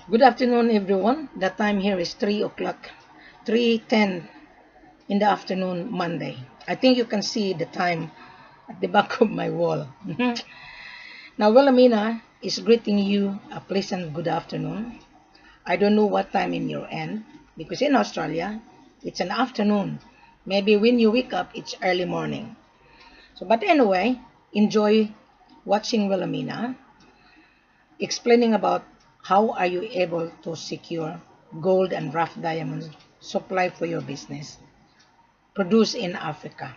Good afternoon, everyone. The time here is 3 o'clock, 3:10 in the afternoon, Monday. I think you can see the time at the back of my wall. Now, Wilhelmina is greeting you a pleasant good afternoon. I don't know what time in your end, because in Australia, it's an afternoon. Maybe when you wake up, it's early morning. But anyway, enjoy watching Wilhelmina explaining about how are you able to secure gold and rough diamonds supply for your business produced in Africa.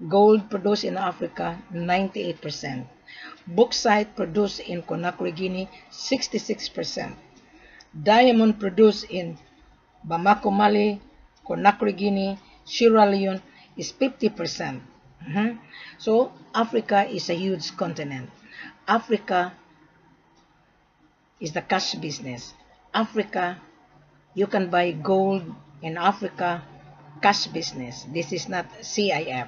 Gold produced in Africa, 98%. Bauxite produced in Conakry Guinea, 66%. Diamond produced in Bamako Mali, Conakry Guinea, Sierra Leone is 50%. So Africa is a huge continent. Africa is the cash business. Africa, you can buy gold in Africa, cash business. This is not C.I.F.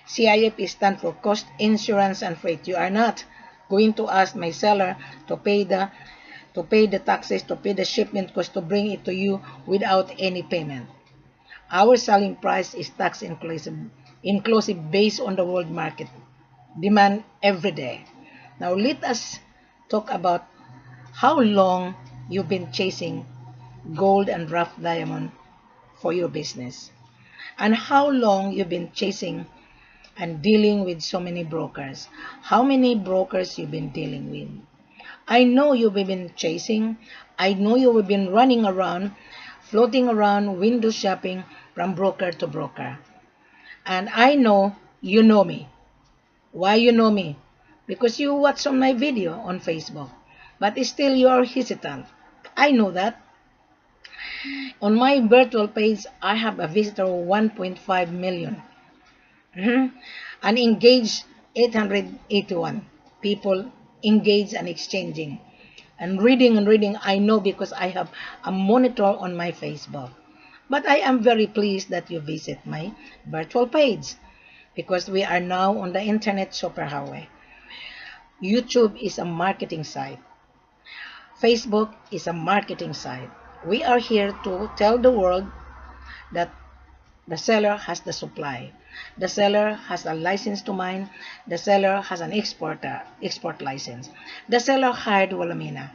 C.I.F is stand for cost, insurance, and freight. You are not going to ask my seller to pay the taxes, to pay the shipment cost, to bring it to you without any payment. Our selling price is tax inclusive based on the world market demand every day. Now let us talk about how long you've been chasing gold and rough diamond for your business, and how long you've been chasing and dealing with so many brokers. How many brokers you've been dealing with? I know you've been chasing. I know you've been running around, floating around, window shopping from broker to broker. And I know you know me. Why you know me? Because you watch on my video on Facebook. But still you are hesitant. I know that. On my virtual page, I have a visitor of 1.5 million. And engaged 881 people engaged and exchanging. And reading, I know because I have a monitor on my Facebook. But I am very pleased that you visit my virtual page because we are now on the internet superhighway. YouTube is a marketing site. Facebook is a marketing site. We are here to tell the world that the seller has the supply. The seller has a license to mine. The seller has an export license. The seller hired Wilhelmina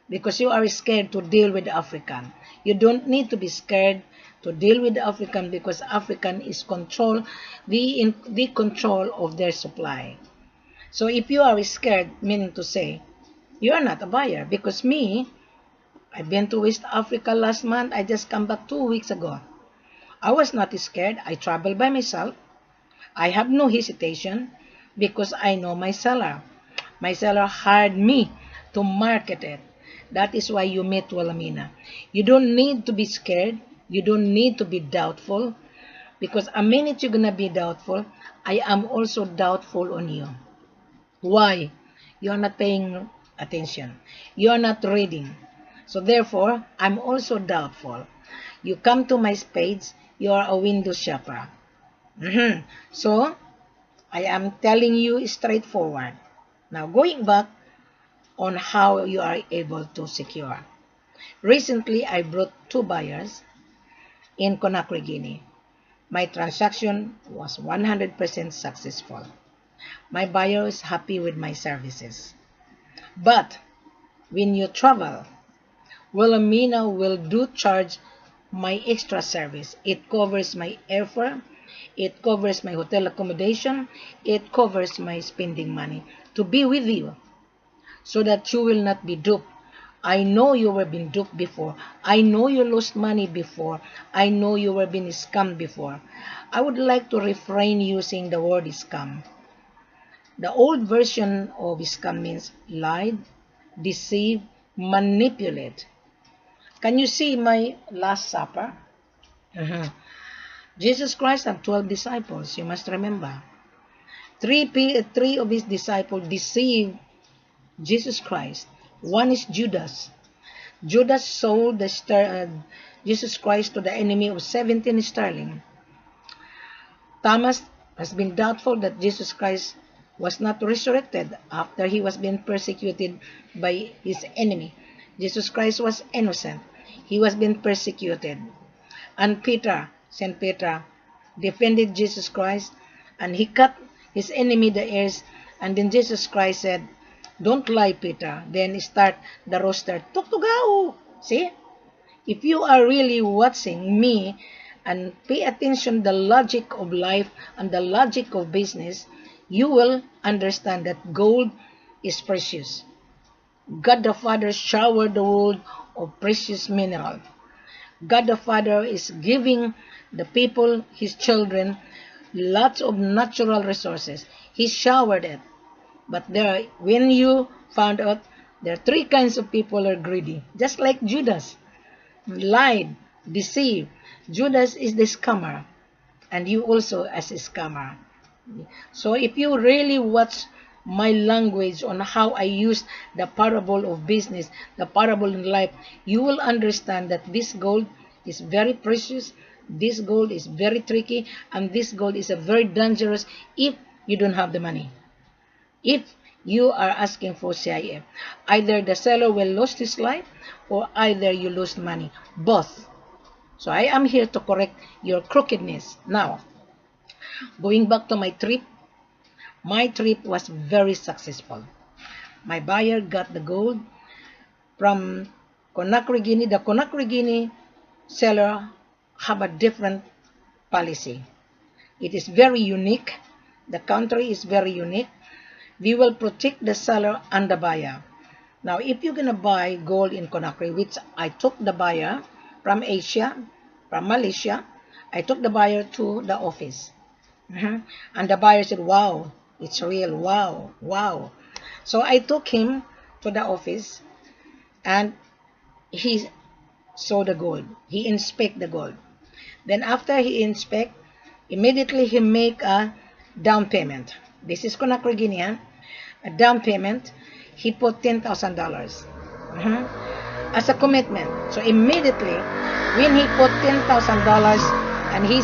because you are scared to deal with the African. You don't need to be scared to deal with the African because African is the control of their supply. So if you are scared, meaning to say, you are not a buyer because me, I've been to West Africa last month. I just come back 2 weeks ago. I was not scared. I travel by myself. I have no hesitation because I know my seller. My seller hired me to market it. That is why you met Wilhelmina. You don't need to be scared. You don't need to be doubtful because a minute you're going to be doubtful, I am also doubtful on you. Why? You are not paying attention. You are not reading. So therefore, I'm also doubtful. You come to my page, you are a window shopper. So, I am telling you straightforward. Now, going back on how you are able to secure. Recently, I brought 2 buyers in Conakry Guinea. My transaction was 100% successful. My buyer is happy with my services. But when you travel, Wilhelmina will charge my extra service. It covers my airfare, it covers my hotel accommodation, it covers my spending money to be with you so that you will not be duped. I know you were been duped before. I know you lost money before. I know you were being scammed before. I would like to refrain using the word scam. The old version of scam means lied, deceive, manipulate. Can you see my Last Supper? Jesus Christ had 12 disciples, you must remember. Three of his disciples deceived Jesus Christ. One is Judas. Judas sold Jesus Christ to the enemy of 17 sterling. Thomas has been doubtful that Jesus Christ was not resurrected after he was being persecuted by his enemy. Jesus Christ was innocent. He was being persecuted. And Peter, St. Peter, defended Jesus Christ, and he cut his enemy the ears. And then Jesus Christ said, "Don't lie, Peter." Then start the roaster. Tuktugao. See? If you are really watching me and pay attention the logic of life and the logic of business, you will understand that gold is precious. God the Father showered the world of precious mineral. God the Father is giving the people, his children, lots of natural resources. He showered it. But there, when you found out, there are three kinds of people are greedy. Just like Judas. Lied, deceived. Judas is the scammer. And you also as a scammer. So if you really watch my language on how I use the parable of business, the parable in life, you will understand that this gold is very precious, this gold is very tricky, and this gold is a very dangerous if you don't have the money. If you are asking for C.I.F, either the seller will lose his life or either you lose money. Both. So I am here to correct your crookedness. Now, going back to my trip was very successful. My buyer got the gold from Conakry Guinea. The Conakry Guinea seller have a different policy. It is very unique. The country is very unique. We will protect the seller and the buyer. Now, if you're going to buy gold in Conakry, which I took the buyer from Asia, from Malaysia, I took the buyer to the office. And the buyer said, "Wow, it's real. Wow, wow." So I took him to the office and he saw the gold. He inspect the gold. Then after he inspect, immediately he make a down payment. This is Conakry Guinea. A down payment. He put $10,000 as a commitment. So immediately, when he put $10,000 and he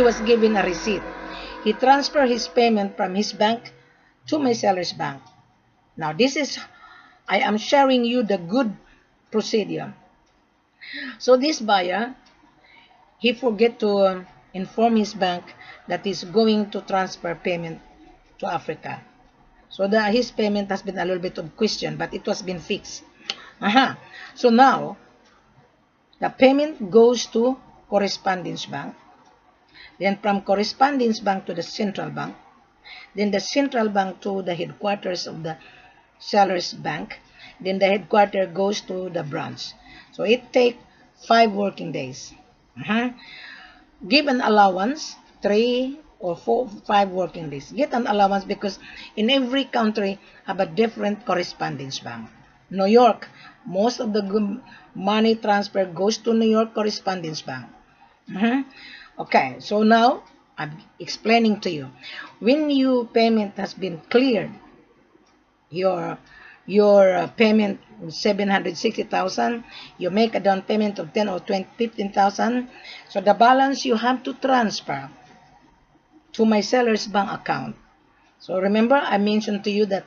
was given a receipt, he transferred his payment from his bank to my seller's bank. Now I am sharing you the good procedure. So this buyer, he forget to inform his bank that he's going to transfer payment to Africa. So his payment has been a little bit of question, but it was been fixed. So now, the payment goes to correspondence bank. Then from correspondence bank to the central bank. Then the central bank to the headquarters of the seller's bank. Then the headquarters goes to the branch. So it takes 5 working days. Give an allowance, 3 or 4, 5 working days. Get an allowance because in every country have a different correspondence bank. New York, most of the money transfer goes to New York correspondence bank. Okay, so now I'm explaining to you. When your payment has been cleared, your payment 760,000, you make a down payment of 10 or 20, 15,000. So the balance you have to transfer to my seller's bank account. So remember, I mentioned to you that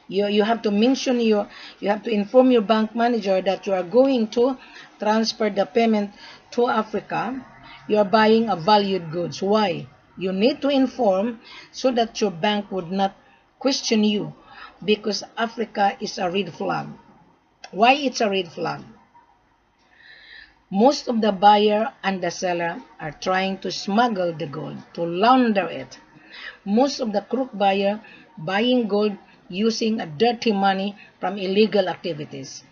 you have to mention you have to inform your bank manager that you are going to transfer the payment to Africa. You are buying a valued goods. Why? You need to inform so that your bank would not question you, because Africa is a red flag. Why it's a red flag? Most of the buyer and the seller are trying to smuggle the gold, to launder it. Most of the crook buyer buying gold using a dirty money from illegal activities.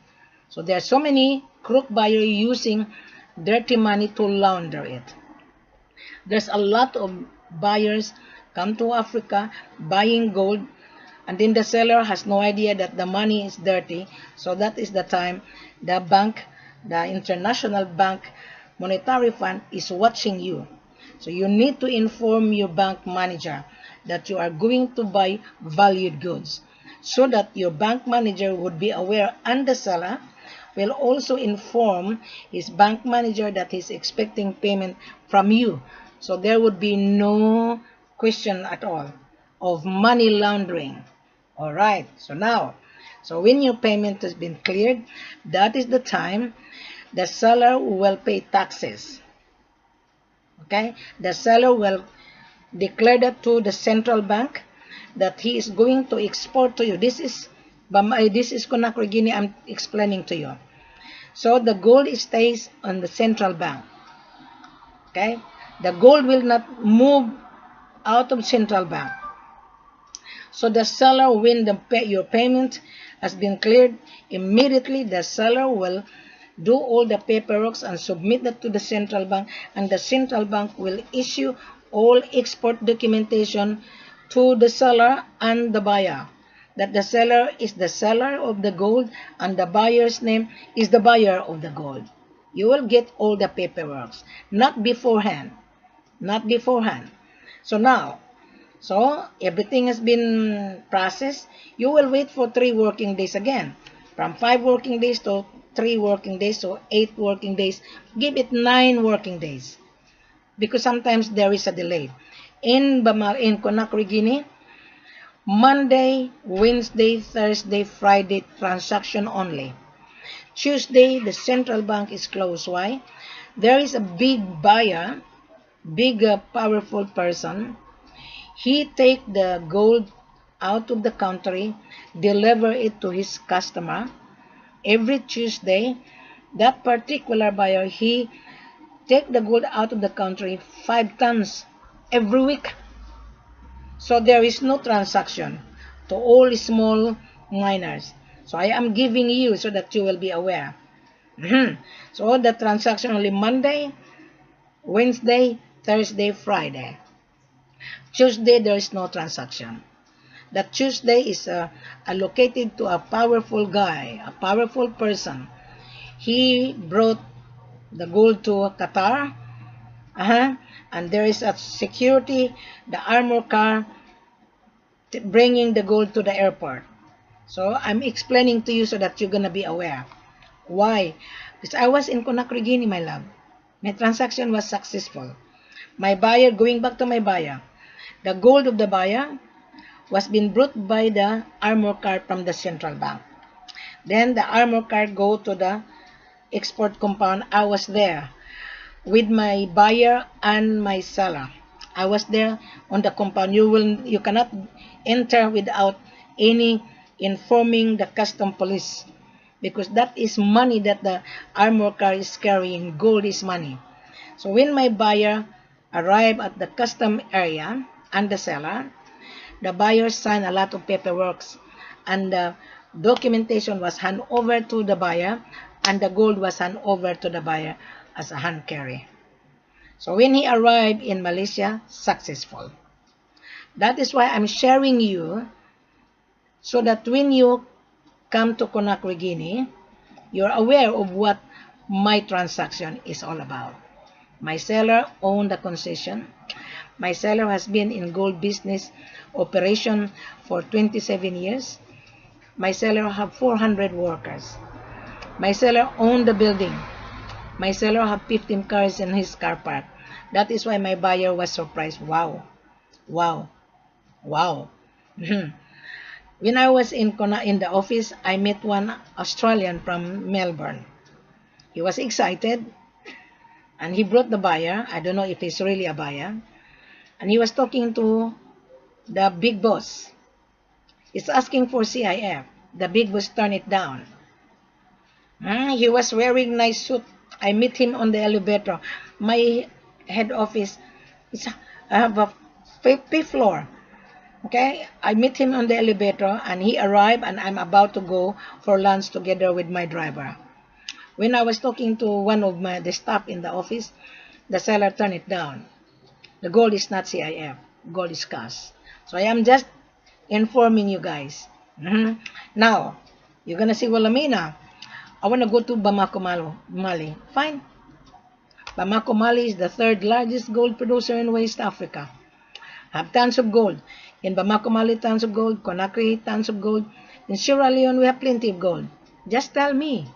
So there are so many crook buyers using dirty money to launder it. There's a lot of buyers come to Africa buying gold, and then the seller has no idea that the money is dirty. So that is the time the bank, the International Bank Monetary Fund, is watching you. So you need to inform your bank manager that you are going to buy valued goods, so that your bank manager would be aware, and the seller will also inform his bank manager that he's expecting payment from you. So there would be no question at all of money laundering. Alright, so now So when your payment has been cleared, that is the time the seller will pay taxes. Okay, the seller will declare that to the central bank that he is going to export to you. This is Conakry Guinea. I'm explaining to you. So the gold stays on the central bank. Okay, the gold will not move out of central bank. So the seller, when your payment has been cleared, immediately the seller will do all the paperwork and submit that to the central bank, and the central bank will issue all export documentation to the seller and the buyer. That the seller is the seller of the gold and the buyer's name is the buyer of the gold. You will get all the paperwork, not beforehand. Not beforehand. So everything has been processed. You will wait for 3 working days again. From 5 working days to 3 working days, so 8 working days. Give it 9 working days. Because sometimes there is a delay. In Conakry Guinea, Monday, Wednesday, Thursday, Friday, transaction only. Tuesday, the central bank is closed. Why? There is a big buyer, big powerful person. He take the gold out of the country, deliver it to his customer. Every Tuesday, that particular buyer, he take the gold out of the country 5 tons every week. So there is no transaction to all small miners. So I am giving you so that you will be aware. So the transaction only Monday, Wednesday, Thursday, Friday. Tuesday, there is no transaction. That Tuesday is allocated to a powerful guy, a powerful person. He brought the gold to Qatar. And there is a security, the armor car, bringing the gold to the airport. So I'm explaining to you so that you're going to be aware. Why? Because I was in Conakry Guinea, my love. My transaction was successful. My buyer, going back to my buyer, the gold of the buyer was being brought by the armor car from the central bank. Then the armor car go to the export compound. I was there with my buyer and my seller. I was there on the compound. You cannot enter without any informing the custom police, because that is money that the armor car is carrying. Gold is money. So when my buyer arrived at the custom area and the seller, the buyer signed a lot of paperwork, and the documentation was handed over to the buyer, and the gold was handed over to the buyer as a hand carry. So when he arrived in Malaysia, successful. That is why I'm sharing you, so that when you come to Conakry Guinea, you're aware of what my transaction is all about. My seller owned the concession. My seller has been in gold business operation for 27 years. My seller have 400 workers. My seller owned the building. My seller have 15 cars in his car park. That is why my buyer was surprised. Wow. Wow. Wow. When I was in the office, I met one Australian from Melbourne. He was excited, and he brought the buyer. I don't know if he's really a buyer. And he was talking to the big boss. He's asking for C.I.F. The big boss turned it down. He was wearing nice suit. I met him on the elevator. My head office I have a 50th floor. Okay, I met him on the elevator, and he arrived, and I'm about to go for lunch together with my driver. When I was talking to one of the staff in the office, the seller turned it down. The gold is not C.I.F. Gold is cash. So I am just informing you guys. Now, you're gonna see Wilhelmina. I want to go to Bamako Mali. Fine. Bamako Mali is the 3rd largest gold producer in West Africa. Have tons of gold. In Bamako Mali, tons of gold. Conakry, tons of gold. In Sierra Leone, we have plenty of gold. Just tell me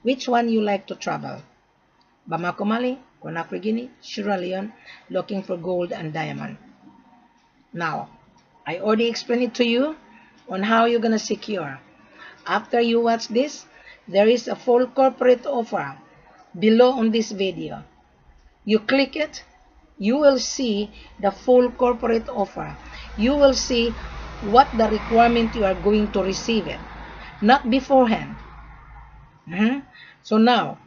which one you like to travel. Bamako Mali, Conakry Guinea, Sierra Leone, looking for gold and diamond. Now, I already explained it to you on how you're going to secure. After you watch this, there is a full corporate offer below on this video. You click it, you will see the full corporate offer. You will see what the requirement you are going to receive it, not beforehand. So now,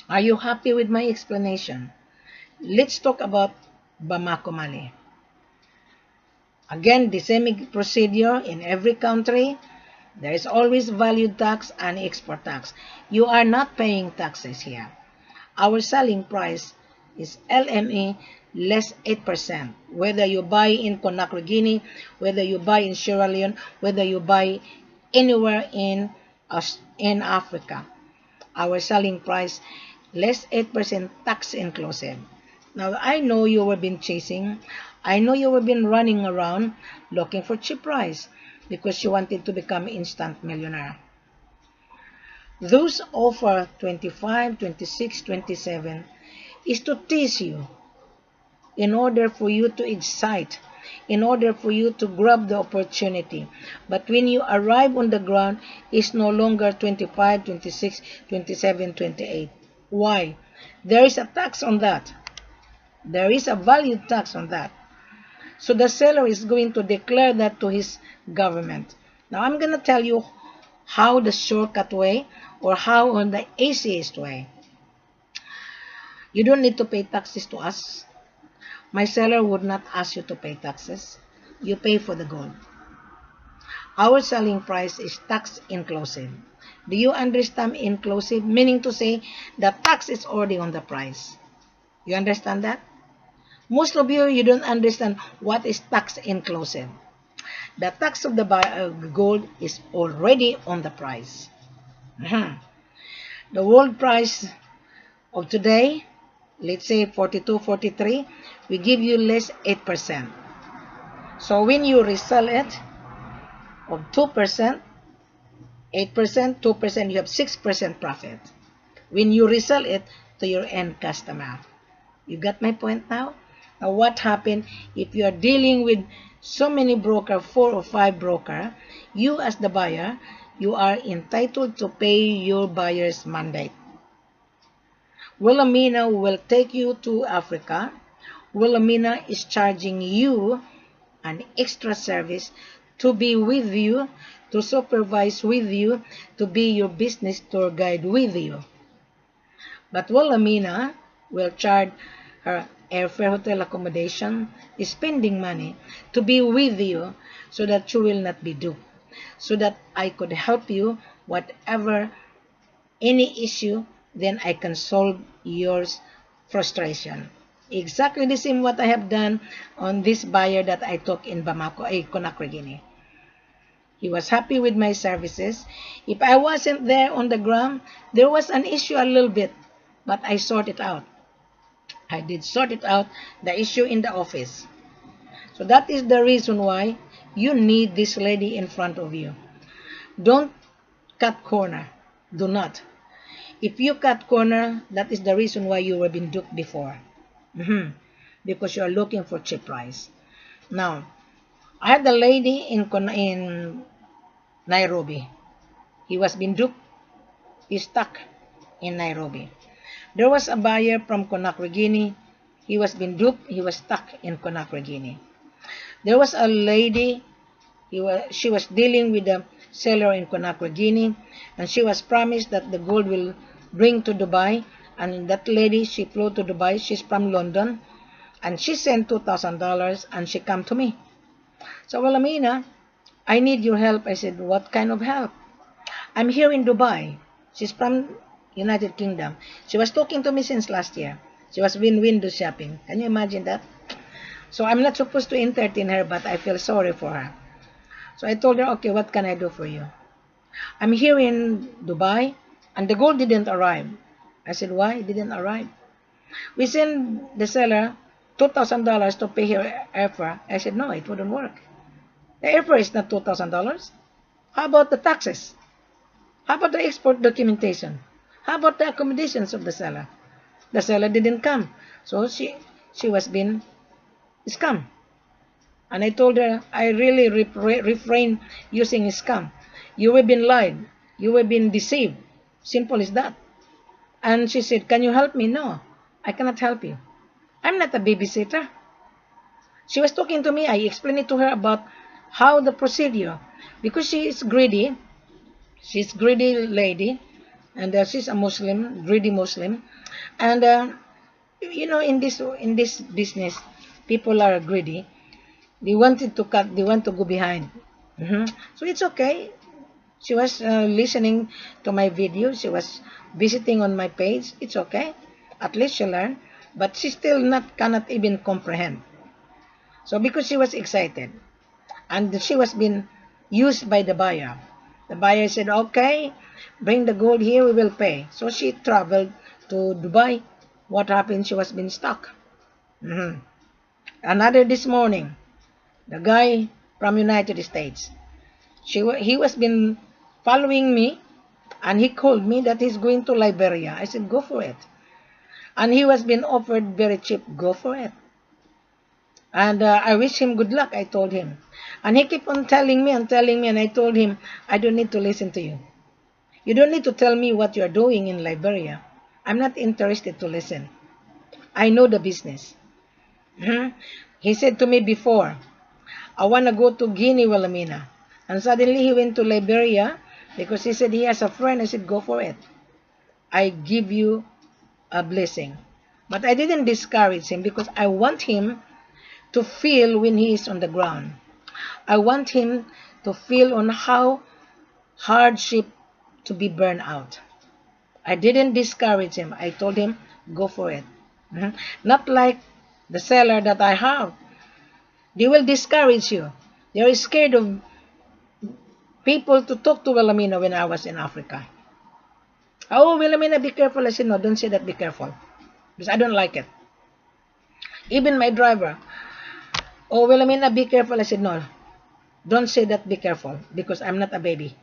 are you happy with my explanation? Let's talk about Bamako Mali. Again, the same procedure in every country. There is always value tax and export tax. You are not paying taxes here. Our selling price is LME less 8%. Whether you buy in Conakry Guinea, whether you buy in Sierra Leone, whether you buy anywhere in Africa. Our selling price less 8% tax inclusive. Now, I know you have been chasing. I know you have been running around looking for cheap price because you wanted to become instant millionaire. Those offer 25, 26, 27 is to tease you in order for you to excite, in order for you to grab the opportunity. But when you arrive on the ground, it's no longer 25, 26, 27, 28. Why? There is a tax on that. There is a value tax on that. So the seller is going to declare that to his government. Now I'm going to tell you how the shortcut way or how on the easiest way. You don't need to pay taxes to us. My seller would not ask you to pay taxes. You pay for the gold. Our selling price is tax inclusive. Do you understand inclusive? Meaning to say the tax is already on the price. You understand that? Most of you don't understand what is tax inclusive. The tax of the gold is already on the price. The world price of today, let's say 42, 43, we give you less 8%. So when you resell it of 2%, 8%, 2%, you have 6% profit. When you resell it to your end customer. You got my point now? Now what happened if you are dealing with so many brokers, 4 or 5 brokers, you as the buyer, you are entitled to pay your buyer's mandate. Wilhelmina will take you to Africa. Wilhelmina is charging you an extra service to be with you, to supervise with you, to be your business tour guide with you. But Wilhelmina will charge her airfare, hotel accommodation, spending money to be with you so that you will not be duped, so that I could help you whatever any issue, then I can solve your frustration. Exactly the same what I have done on this buyer that I took in Bamako, Conakry Guinea. He was happy with my services. If I wasn't there on the ground, there was an issue a little bit, but I sorted it out. I did sort it out, the issue in the office. So that is the reason why you need this lady in front of you. Don't cut corner. Do not. If you cut corner, that is the reason why you were being duped before. Because you are looking for cheap price. Now, I had a lady in Nairobi. He was being duped. He's stuck in Nairobi. There was a buyer from Conakry Guinea. He was being duped. He was stuck in Conakry Guinea. There was a lady. She was dealing with a seller in Conakry Guinea, and she was promised that the gold will bring to Dubai. And that lady, she flew to Dubai. She's from London, and she sent $2,000, and she come to me. So, well, Amina, I need your help. I said, what kind of help? I'm here in Dubai. She's from United Kingdom. She was talking to me since last year. She was window shopping. Can you imagine that? So I'm not supposed to entertain her, but I feel sorry for her. So I told her, okay, what can I do for you? I'm here in Dubai, and the gold didn't arrive. I said, why? It didn't arrive. We sent the seller $2,000 to pay her airfare. I said, no, it wouldn't work. The airfare is not $2,000. How about the taxes? How about the export documentation? How about the accommodations of the seller? The seller didn't come. So she was being scammed. And I told her, I really refrain using scam. You have been lied. You have been deceived. Simple as that. And she said, can you help me? No, I cannot help you. I'm not a babysitter. She was talking to me. I explained it to her about how the procedure. Because she is greedy. She's greedy lady. And she's a Muslim, greedy Muslim. And, you know, in this business, people are greedy. They wanted to cut. They want to go behind. So it's okay. She was listening to my video. She was visiting on my page. It's okay. At least she learned. But she still cannot even comprehend. So because she was excited. And she was being used by the buyer. The buyer said, okay, bring the gold here, we will pay. So she traveled to Dubai. What happened? She was being stuck. Another this morning. The guy from United States. He was been following me, and he called me that he's going to Liberia. I said, go for it. And he was being offered very cheap. Go for it. And I wish him good luck, I told him. And he kept on telling me, and I told him, I don't need to listen to you. You don't need to tell me what you're doing in Liberia. I'm not interested to listen. I know the business. He said to me before, I want to go to Guinea, Wilhelmina. And suddenly he went to Liberia because he said he has a friend. I said, go for it. I give you a blessing. But I didn't discourage him because I want him to feel when he is on the ground. I want him to feel on how hardship to be burned out. I didn't discourage him. I told him, go for it. Not like the seller that I have. They will discourage you. They are scared of people to talk to Wilhelmina when I was in Africa. Oh, Wilhelmina, be careful. I said, no, don't say that, be careful. Because I don't like it. Even my driver. Oh, Wilhelmina, be careful. I said, no, don't say that, be careful. Because I'm not a baby.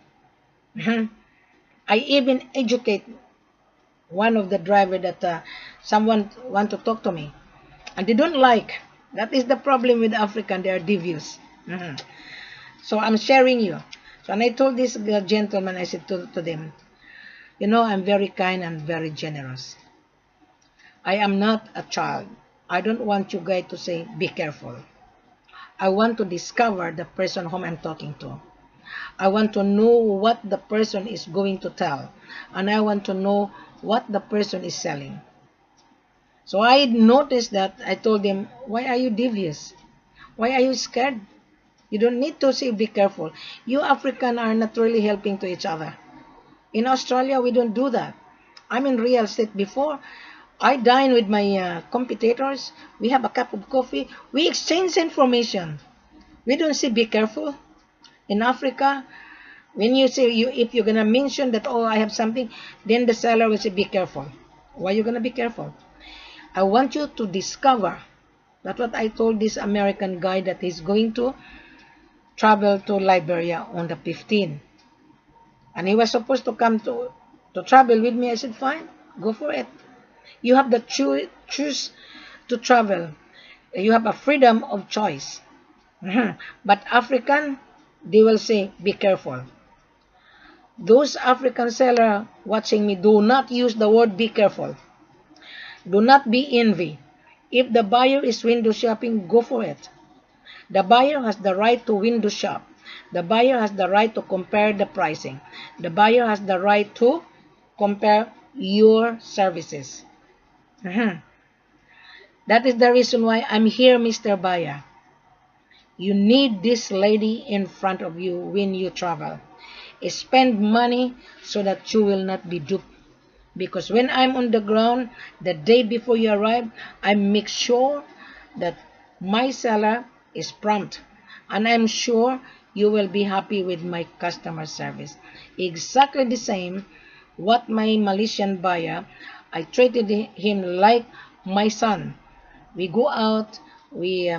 I even educate one of the driver that someone want to talk to me. And they don't like. That is the problem with African. They are devious. So I'm sharing you. So and I told this gentleman, I said to them, you know, I'm very kind and very generous. I am not a child. I don't want you guys to say, be careful. I want to discover the person whom I'm talking to. I want to know what the person is going to tell. And I want to know what the person is selling. So I noticed that. I told them, why are you devious? Why are you scared? You don't need to say be careful. You Africans are not really helping to each other. In Australia, we don't do that. I'm in real estate before. I dine with my competitors. We have a cup of coffee. We exchange information. We don't say be careful. In Africa, when you say, if you're going to mention that, oh, I have something, then the seller will say, be careful. Why are you going to be careful? I want you to discover. That's what I told this American guy that he's going to travel to Liberia on the 15th. And he was supposed to come to travel with me. I said, fine, go for it. You have the choose to travel. You have a freedom of choice. But African, they will say, be careful. Those African sellers watching me, do not use the word be careful. Do not be envy. If the buyer is window shopping, go for it. The buyer has the right to window shop. The buyer has the right to compare the pricing. The buyer has the right to compare your services. That is the reason why I'm here, Mr. Buyer. You need this lady in front of you when you travel. Spend money so that you will not be duped. Because when I'm on the ground, the day before you arrive, I make sure that my seller is prompt. And I'm sure you will be happy with my customer service. Exactly the same, what my Malaysian buyer, I treated him like my son. We go out, we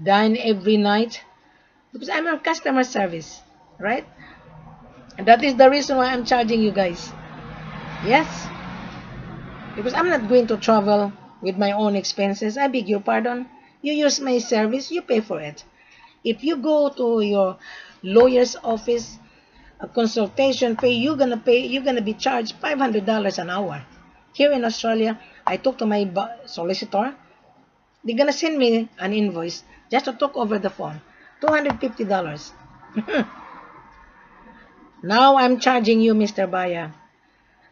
dine every night. Because I'm a customer service, right? And that is the reason why I'm charging you guys. Yes. Because I'm not going to travel with my own expenses. I beg your pardon. You use my service, you pay for it. If you go to your lawyer's office, a consultation fee, you're gonna be charged $500 an hour. Here in Australia, I talk to my solicitor. They're gonna send me an invoice just to talk over the phone, $250. Now I'm charging you, Mr. Buyer.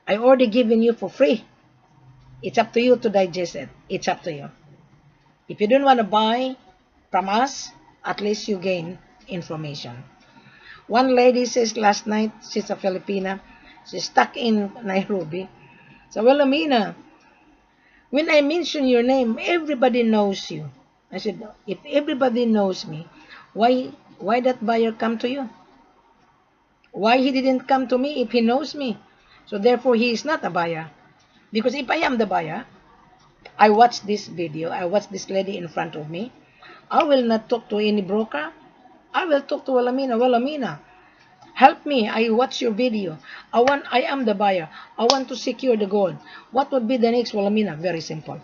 I already given you for free. It's up to you to digest it. It's up to you. If you don't want to buy from us, at least you gain information. One lady says last night, she's a Filipina, she's stuck in Nairobi. So, Wilhelmina, when I mention your name, everybody knows you. I said, if everybody knows me, why that buyer come to you? Why he didn't come to me if he knows me? So therefore, he is not a buyer. Because if I am the buyer, I watch this video, I watch this lady in front of me, I will not talk to any broker. I will talk to Wilhelmina. Wilhelmina, help me. I watch your video. I am the buyer. I want to secure the gold. What would be the next, Wilhelmina? Very simple.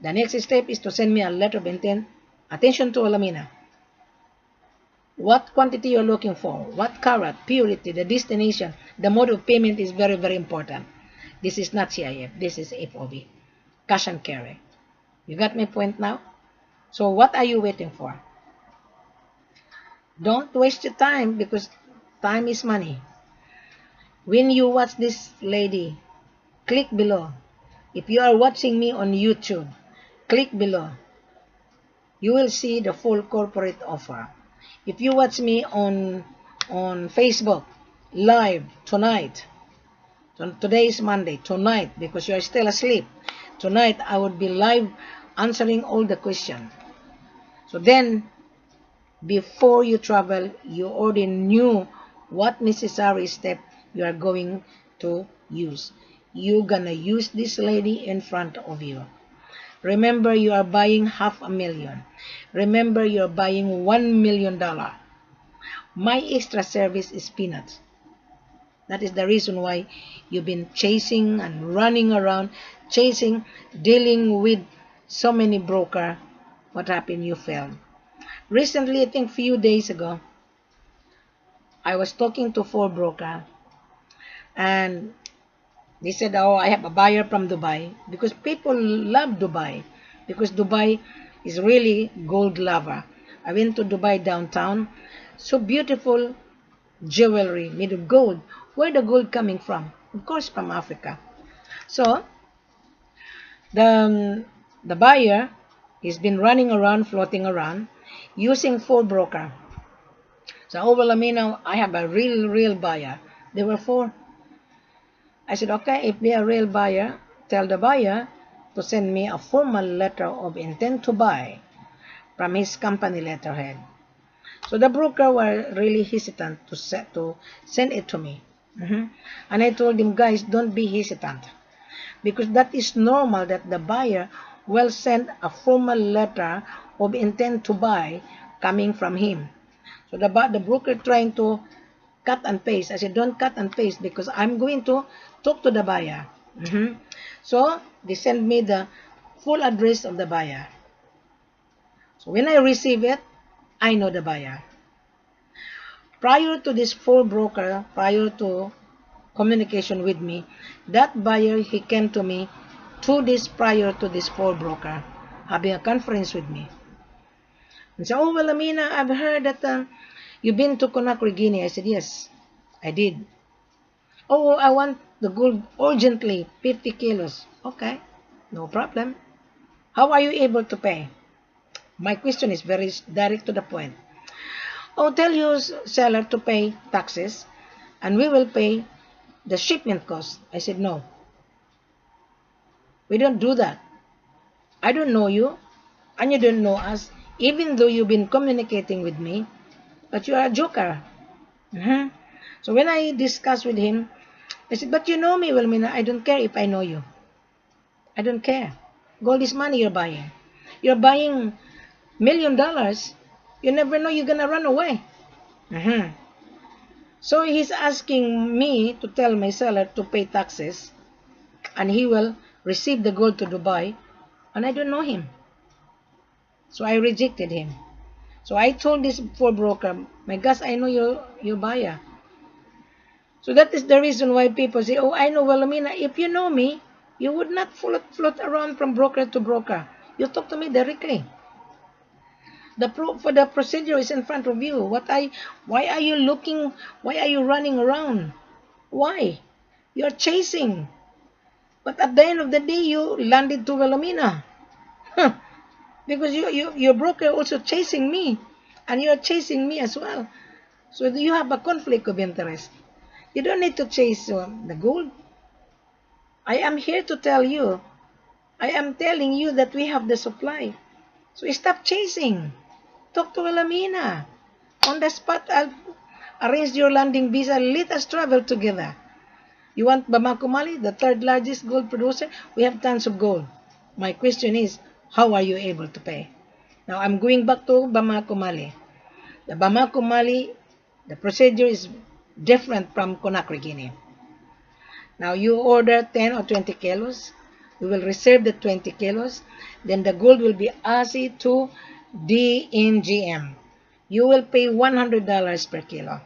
The next step is to send me a letter of intent. Attention to Wilhelmina. What quantity you're looking for, what carat, purity, the destination, the mode of payment is very, very important. This is not C.I.F. This is FOB. Cash and carry. You got my point now? So what are you waiting for? Don't waste your time because time is money. When you watch this lady, click below. If you are watching me on YouTube, click below. You will see the full corporate offer. If you watch me on Facebook live tonight, today is Monday, tonight, because you are still asleep, tonight I would be live answering all the questions. So then, before you travel, you already knew what necessary step you are going to use. You're gonna use this lady in front of you. Remember, you are buying $500,000. Remember, you are buying $1 million. My extra service is peanuts. That is the reason why you've been chasing and running around, dealing with so many brokers. What happened? You failed. Recently, I think a few days ago, I was talking to 4 brokers, and they said, oh, I have a buyer from Dubai, because people love Dubai, because Dubai is really gold lover. I went to Dubai downtown, so beautiful jewelry made of gold. Where the gold coming from? Of course, from Africa. So, the buyer has been running around, floating around, using 4 brokers. So, oh, well, I have a real buyer. There were 4. I said, okay, if they are a real buyer, tell the buyer to send me a formal letter of intent to buy from his company letterhead. So the broker were really hesitant to send it to me. And I told him, guys, don't be hesitant, because that is normal that the buyer will send a formal letter of intent to buy coming from him. So the broker trying to cut and paste. I said, don't cut and paste, because I'm going to talk to the buyer. So they send me the full address of the buyer. So when I receive it, I know the buyer. Prior to this 4 broker, prior to communication with me, that buyer, he came to me 2 days prior to this 4 broker having a conference with me. And said, oh, well, Amina, I've heard that you've been to Conakry Guinea. I said, yes, I did. Oh, I want the gold urgently, 50 kilos. Okay, no problem. How are you able to pay? My question is very direct to the point. Oh, tell your seller to pay taxes, and we will pay the shipment cost. I said, no. We don't do that. I don't know you, and you don't know us, even though you've been communicating with me, but you are a joker. So when I discussed with him, I said, but you know me, Wilhelmina, I don't care if I know you. I don't care. Gold is money you're buying. You're buying $1 million. You never know, you're going to run away. So he's asking me to tell my seller to pay taxes, and he will receive the gold to Dubai, and I don't know him. So I rejected him. So I told this poor broker, my gosh, I know your buyer. So that is the reason why people say, oh, I know Wilhelmina. If you know me, you would not float around from broker to broker. You talk to me directly. For the procedure is in front of you. Why are you looking? Why are you running around? Why? You're chasing. But at the end of the day, you landed to Wilhelmina. Huh. Because your broker also chasing me. And you're chasing me as well. So you have a conflict of interest. You don't need to chase the gold. I am here to tell you. I am telling you that we have the supply. So stop chasing. Talk to Wilhelmina. On the spot, I'll arrange your landing visa. Let us travel together. You want Bamako Mali, the third largest gold producer? We have tons of gold. My question is, how are you able to pay? Now, I'm going back to Bamako Mali. The Bamako Mali, the procedure is different from Conakry Guinea. Now, you order 10 or 20 kilos. We will reserve the 20 kilos. Then the gold will be ASI to DNGM. You will pay $100 per kilo.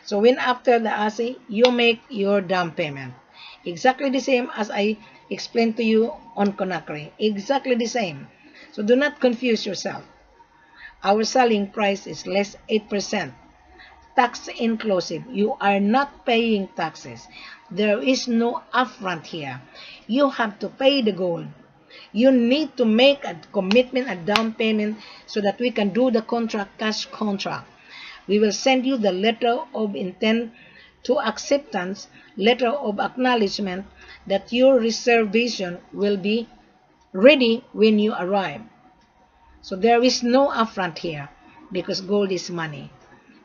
So when after the ASI, you make your down payment. Exactly the same as I explained to you on Conakry. Exactly the same. So do not confuse yourself. Our selling price is less 8%. Tax inclusive. You are not paying taxes. There is no upfront here. You have to pay the gold. You need to make a commitment, a down payment, so that we can do the contract, cash contract. We will send you the letter of intent to acceptance, letter of acknowledgement that your reservation will be ready when you arrive. So there is no upfront here because gold is money.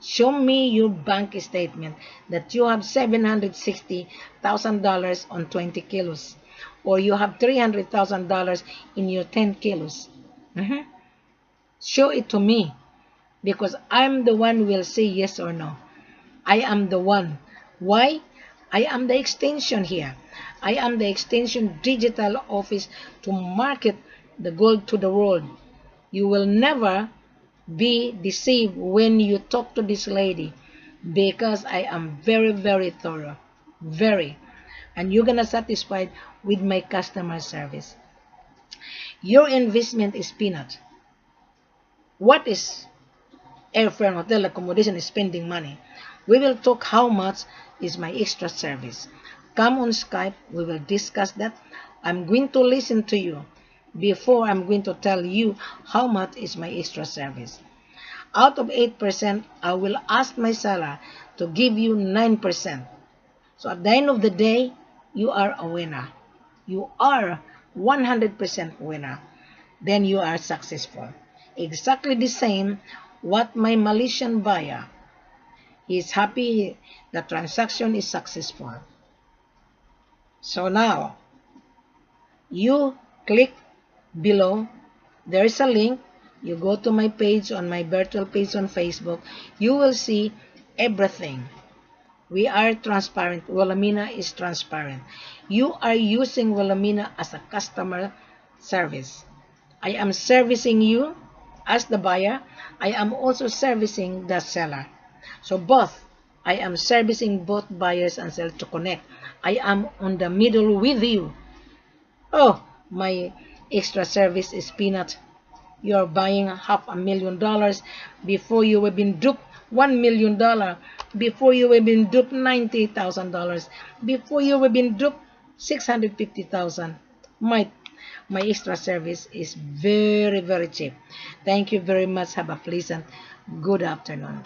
Show me your bank statement that you have $760,000 on 20 kilos or you have $300,000 in your 10 kilos. Show it to me. Because I'm the one who will say yes or no. I am the one. Why? I am the extension here. I am the extension digital office to market the gold to the world. You will never be deceived when you talk to this lady because I am very, very thorough. Very. And you're going to satisfied with my customer service. Your investment is peanut. What is airfare and hotel accommodation is spending money? We will talk how much is my extra service. Come on Skype, we will discuss that. I'm going to listen to you before I'm going to tell you how much is my extra service. Out of 8%, I will ask my seller to give you 9%. So at the end of the day, you are a winner. You are 100% winner. Then you are successful. Exactly the same what my Malaysian buyer. He is happy the transaction is successful. So now, you click below. There is a link. You go to my page on my virtual page on Facebook. You will see everything. We are transparent. Wilhelmina is transparent. You are using Wilhelmina as a customer service. I am servicing you as the buyer. I am also servicing the seller. So both, I am servicing both buyers and sellers to connect. I am on the middle with you. Oh, my extra service is peanut. You are buying $500,000 before you have been duped $1 million, before you have been duped $90,000, before you have been duped $650,000. My extra service is very, very cheap. Thank you very much. Have a pleasant good afternoon.